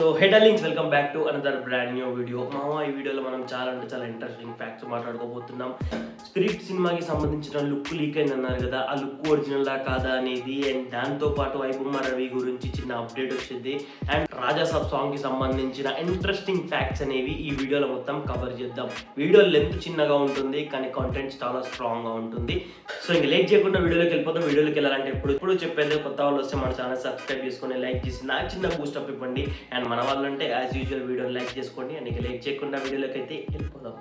So hey darlings, welcome back to another brand new video. ఈ వీడియోలో మనం చాలా ఇంట్రెస్టింగ్ ఫ్యాక్ట్స్ మాట్లాడుకోబోతున్నాం. స్పిరిట్ సినిమాకి సంబంధించిన లుక్ లీక్ అయింది అన్నారు కదా, ఆ లుక్ ఒరిజినల్లా కాదా అనేది, అండ్ దాంతోపాటు ఐబొమ్మ రవి గురించి చిన్న అప్డేట్ వచ్చింది, అండ్ రాజాసాబ్ సాంగ్కి సంబంధించిన ఇంట్రెస్టింగ్ ఫ్యాక్ట్స్ అనేవి ఈ వీడియోలో మొత్తం కవర్ చేద్దాం. వీడియో లెంత్ చిన్నగా ఉంటుంది కానీ కంటెంట్ చాలా స్ట్రాంగ్గా ఉంటుంది. సో ఇంక లేట్ చేయకుండా వీడియోలోకి వెళ్ళిపోతాం. వీడియోలోకి వెళ్ళాలంటే ఇప్పుడు చెప్పేది, కొత్త వాళ్ళు వస్తే మన ఛానల్ సబ్స్క్రైబ్ చేసుకొని లైక్ చేసి నాకు చిన్న బూస్టప్ ఇవ్వండి. అండ్ మన వాళ్ళు అంటే యాజ్ యూజువల్ వీడియోని లైక్ చేసుకోండి. అండ్ ఇక లేట్ చేయకుండా వీడియోలోకి అయితే వెళ్ళిపోదాం.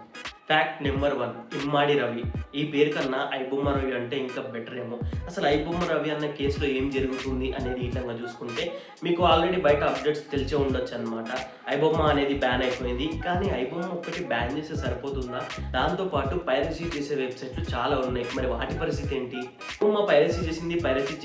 Fact number 1, ఇమ్మాడి Ravi. ఈ పేరు కన్నా ఐబొమ్మ రవి అంటే ఇంకా బెటర్ ఏమో. అసలు ఐబొమ్మ రవి అన్న కేసులో ఏం జరుగుతుంది అనేది ఇట్లా చూసుకుంటే మీకు ఆల్రెడీ బయట అప్డేట్స్ తెలిసే ఉండొచ్చు అనమాట. ఐబొమ్మ అనేది బ్యాన్ అయిపోయింది, కానీ ఐబొమ్మ ఒక్కటి బ్యాన్ చేస్తే సరిపోతుందా? దాంతోపాటు పైరసీ చేసే వెబ్సైట్లు చాలా ఉన్నాయి. మరి వాటి పరిస్థితి ఏంటి? ఐబొమ్మ పైరసీ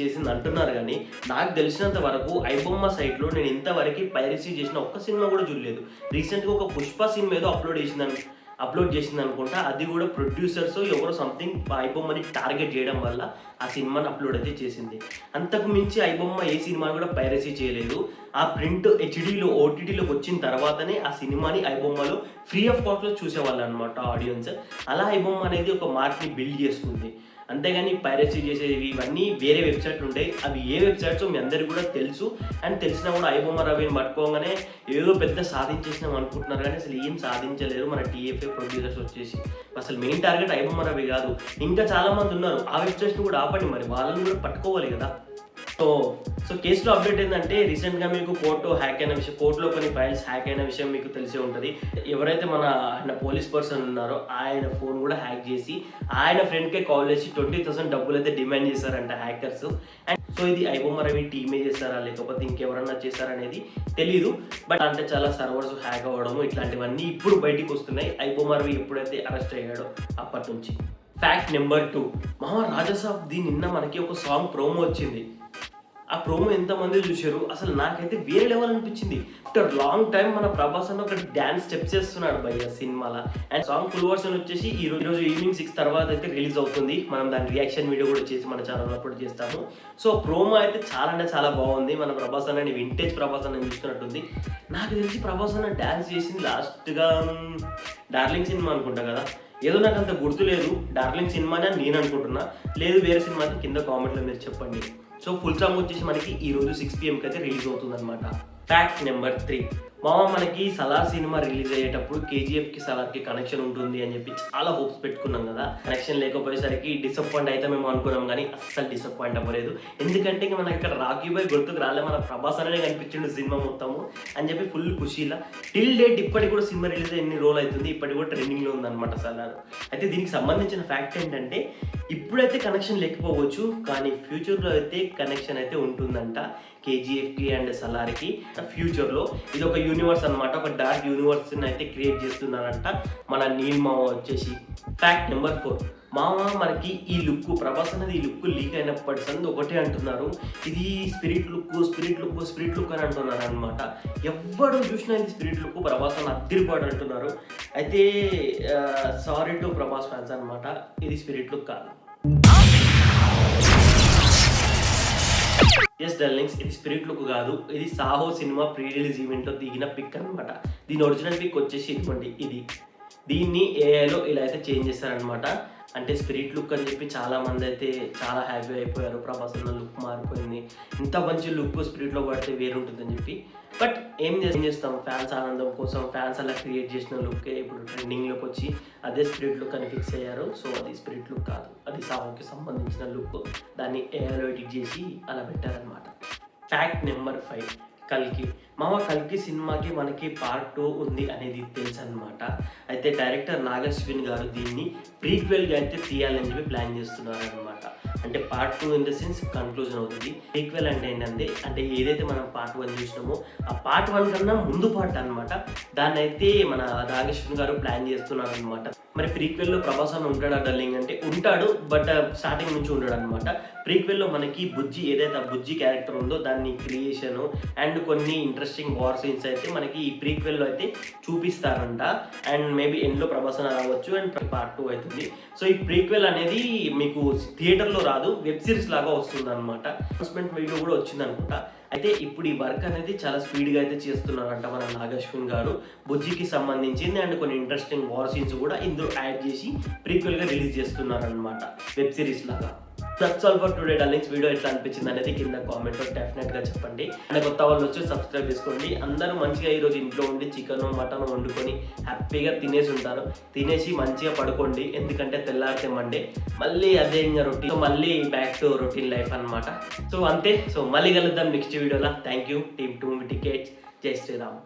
చేసింది అంటున్నారు, కానీ నాకు తెలిసినంత వరకు ఐబొమ్మ సైట్లో నేను ఇంతవరకు పైరసీ చేసిన ఒక్క సినిమా కూడా చూడలేదు. రీసెంట్గా ఒక పుష్ప సినిమా ఏదో అప్లోడ్ చేసింది అనుకుంటా. అది కూడా ప్రొడ్యూసర్స్ ఎవరో సంథింగ్ ఐబొమ్మని టార్గెట్ చేయడం వల్ల ఆ సినిమాని అప్లోడ్ అయితే చేసింది. అంతకు మించి ఐబొమ్మ ఏ సినిమాని కూడా పైరసీ చేయలేదు. ఆ ప్రింట్ హెచ్డీలో ఓటీటీలోకి వచ్చిన తర్వాతనే ఆ సినిమాని ఐబొమ్మలో ఫ్రీ ఆఫ్ కాస్ట్లో చూసేవాళ్ళు అనమాట ఆడియన్స్. అలా ఐబొమ్మ అనేది ఒక మార్క్ని బిల్డ్ చేసుకుంది. అంతేగాని పైరసీ చేసేవి ఇవన్నీ వేరే వెబ్సైట్లు ఉంటాయి. అవి ఏ వెబ్సైట్స్ మీ అందరికీ కూడా తెలుసు. అండ్ తెలిసినా కూడా ఐబొమ్మ రవిని పట్టుకోగానే ఏదో పెద్ద సాధించేసినాం అనుకుంటున్నారు, కానీ అసలు ఏం సాధించలేరు మన టీఎఫ్ఏ ప్రొడ్యూసర్స్ వచ్చేసి. అసలు మెయిన్ టార్గెట్ ఐబొమ్మ రవి కాదు, ఇంకా చాలా మంది ఉన్నారు. ఆ వెబ్సైట్స్ని కూడా ఆపండి, మరి వాళ్ళని కూడా పట్టుకోవాలి కదా. సో కేసులో అప్డేట్ ఏంటంటే, రీసెంట్గా మీకు కోర్టులో కొన్ని ఫైల్స్ హ్యాక్ అయిన విషయం మీకు తెలిసే ఉంటుంది. ఎవరైతే ఆయన పోలీస్ పర్సన్ ఉన్నారో ఆయన ఫోన్ కూడా హ్యాక్ చేసి ఆయన ఫ్రెండ్కే కాల్ చేసి 20,000 డబ్బులు అయితే డిమాండ్ చేశారంట హ్యాకర్స్. అండ్ సో ఇది ఐబొమ్మ రవి టీమే చేస్తారా లేకపోతే ఇంకెవరన్నా చేస్తారనేది తెలీదు. బట్ అంటే చాలా సర్వర్స్ హ్యాక్ అవ్వడము ఇట్లాంటివన్నీ ఇప్పుడు బయటికి వస్తున్నాయి. ఐబొమ్మ రవి ఎప్పుడైతే అరెస్ట్ అయ్యాడో అప్పటి నుంచి. ఫ్యాక్ట్ నెంబర్ 2, రాజాసాబ్ది నిన్న మనకి ఒక సాంగ్ ప్రోమో వచ్చింది. ఆ ప్రోమో ఎంతమంది చూశారు? అసలు నాకైతే వేరే లెవెల్ అనిపించింది. ఆఫ్టర్ లాంగ్ టైం మన ప్రభాస్ అన్న ఒక డాన్స్ స్టెప్స్ చేస్తున్నాడు భయ్య సినిమాలో. అండ్ సాంగ్ ఫుల్ వర్షన్ వచ్చేసి ఈ రోజు ఈవినింగ్ 6 తర్వాత అయితే రిలీజ్ అవుతుంది. మనం దాని రియాక్షన్ వీడియో కూడా చేసి మన ఛానల్ అప్లోడ్ చేస్తాము. సో ప్రోమో అయితే చాలా అంటే చాలా బాగుంది. మన ప్రభాస్ అన్న వింటేజ్ ప్రభాస్ అన్న చూస్తున్నట్టుంది. నాకు తెలిసి ప్రభాస్ అన్న డాన్స్ చేసింది లాస్ట్గా డార్లింగ్ సినిమా అనుకుంటా కదా, ఏదో నాకు అంత గుర్తులేదు. డార్లింగ్ సినిమానే నేను అనుకుంటున్నా, లేదు వేరే సినిమా కింద కామెంట్లో మీరు చెప్పండి. సో ఫుల్ సాంగ్ వచ్చేసి మనకి ఈ రోజు 6 PM అయితే రిలీజ్ అవుతుంది అనమాట. ఫ్యాక్ట్ నెంబర్ 3, మనకి సలార్ సినిమా రిలీజ్ అయ్యేటప్పుడు కేజీఎఫ్కి సలార్కి కనెక్షన్ ఉంటుంది అని చెప్పి చాలా హోప్స్ పెట్టుకున్నాం కదా. కనెక్షన్ లేకపోయేసరికి డిసప్పాయింట్ అవుతామేమో అనుకున్నాం, కానీ అస్సలు డిసప్పాయింట్ అవ్వలేదు. ఎందుకంటే ఇంకా మనకి ఇక్కడ రాకీ బాయ్ గుర్తుకు రాలే, మన ప్రభాస్ అనే కనిపించిండు సినిమా మొత్తము అని చెప్పి ఫుల్ ఖుషీలా. టిల్ డేట్ ఇప్పటికి కూడా సినిమా రిలీజ్ ఎన్ని రోజులు అవుతుంది, ఇప్పటికి కూడా ట్రెండింగ్లో ఉందన్నమాట సలార్. అయితే దీనికి సంబంధించిన ఫ్యాక్ట్ ఏంటంటే, ఇప్పుడైతే కనెక్షన్ లేకపోవచ్చు, కానీ ఫ్యూచర్లో అయితే కనెక్షన్ అయితే ఉంటుందంట కేజీఎఫ్కి అండ్ సలార్కి. ఫ్యూచర్లో ఇది ఒక యూనివర్స్ అనమాట, ఒక డార్క్ యూనివర్స్ని అయితే క్రియేట్ చేస్తున్నారంట మన నీల్ మామ వచ్చేసి. ఫ్యాక్ట్ నెంబర్ 4, మనకి ఈ లుక్ ప్రభాస్ అనేది ఈ లుక్ లీక్ అయినప్పటి సంది ఒకటే అంటున్నారు, ఇది స్పిరిట్ లుక్ అని అంటున్నారు అనమాట. ఎవరు చూసినా ఇది స్పిరిట్ లుక్ ప్రభాస్ అని అద్దరిపాటు అంటున్నారు. అయితే సారీ టు ప్రభాస్ ఫ్యాన్స్ అనమాట, ఇది స్పిరిట్ లుక్ కాదు. ఎస్ డార్లింగ్స్, ఇది స్పిరిట్ లుక్ కాదు, ఇది సాహో సినిమా ప్రీ రిలీజ్ ఈవెంట్లో దిగిన పిక్ అనమాట. దీని ఒరిజినల్ పిక్ వచ్చేసి ఇదిగోండి, దీన్ని ఏఐలో ఇలా అయితే చేంజ్ చేస్తారనమాట. అంటే స్పిరిట్ లుక్ అని చెప్పి చాలామంది అయితే చాలా హ్యాపీ అయిపోయారు, ప్రభాస్ అన్న లుక్ మారిపోయింది, ఇంత మంచి లుక్ స్పిరిట్లో పడితే వేరుంటుందని చెప్పి. బట్ ఏం చేస్తాం, ఫ్యాన్స్ ఆనందం కోసం ఫ్యాన్స్ అలా క్రియేట్ చేసిన లుక్కే ఇప్పుడు ట్రెండింగ్లోకి వచ్చి అదే స్పిరిట్ లుక్ అని ఫిక్స్ అయ్యారు. సో అది స్పిరిట్ లుక్ కాదు, అది సాహోకి సంబంధించిన లుక్, దాన్ని ఏఐలో ఎడిట్ చేసి అలా పెట్టారనమాట. ఫ్యాక్ట్ నెంబర్ 5, కల్కి సినిమాకి మనకి పార్ట్ 2 ఉంది అనేది తెలుసు అనమాట. అయితే డైరెక్టర్ నాగశ్విన్ గారు దీన్ని ప్రీక్వెల్గా అయితే తీయాలని చెప్పి ప్లాన్ చేస్తున్నారు అనమాట. అంటే part 2 in the sense conclusion అవుతుంది. ప్రీక్వెల్ అంటే ఏంటంటే, ఏదైతే మనం పార్ట్ 1 చూసినామో ఆ పార్ట్ 1 కన్నా ముందు పార్ట్ అనమాట, దాన్ని అయితే మన నాగశ్విన్ గారు ప్లాన్ చేస్తున్నారు అనమాట. మరి ప్రీక్వెల్లో ప్రభాస్ అని ఉంటాడా డార్లింగ్ అంటే ఉంటాడు, బట్ స్టార్టింగ్ నుంచి ఉంటాడు అనమాట. ప్రీక్వెల్లో మనకి బుజ్జి, ఏదైతే ఆ బుజ్జి క్యారెక్టర్ ఉందో దాన్ని క్రియేషన్ అండ్ కొన్ని ఇంట్రెస్టింగ్ వార్ సీన్స్ అయితే మనకి ఈ ప్రీక్వెల్లో అయితే చూపిస్తారంట. అండ్ మేబీ ఎండ్లో ప్రభాసన రావచ్చు అండ్ పార్ట్ 2 అవుతుంది. సో ఈ ప్రీక్వెల్ అనేది మీకు థియేటర్లో రాదు, వెబ్ సిరీస్ లాగా వస్తుంది అనమాట. అనౌన్స్మెంట్ వీడియో కూడా వచ్చింది అనుకుంటా. అయితే ఇప్పుడు ఈ వర్క్ అనేది చాలా స్పీడ్గా అయితే చేస్తున్నారంట మన నాగశ్విన్ గారు. బుజ్జికి సంబంధించింది అండ్ కొన్ని ఇంట్రెస్టింగ్ వార్ సీన్స్ కూడా ఇందులో యాడ్ చేసి ప్రీక్వెల్గా రిలీజ్ చేస్తున్నారనమాట, వెబ్ సిరీస్ లాగా. That's all for today darlings. Video ఎట్లా అనిపించింది అనేది కింద కామెంట్లో డెఫినెట్గా చెప్పండి. అండ్ కొత్త వాళ్ళు వచ్చి సబ్స్క్రైబ్ చేసుకోండి. అందరూ మంచిగా ఈరోజు ఇంట్లో ఉండి చికెన్ మటన్ వండుకొని హ్యాపీగా తినేసి ఉంటారు. తినేసి మంచిగా పడుకోండి, ఎందుకంటే తెల్లారితే మండే మళ్ళీ అదే ఇంకా రొటీన్. సో మళ్ళీ బ్యాక్ టు రొటీన్ లైఫ్ అనమాట. సో అంతే. సో మళ్ళీ కలుద్దాం నెక్స్ట్ వీడియోలో. Thank you team 2 tickets. జై శ్రీరామ్.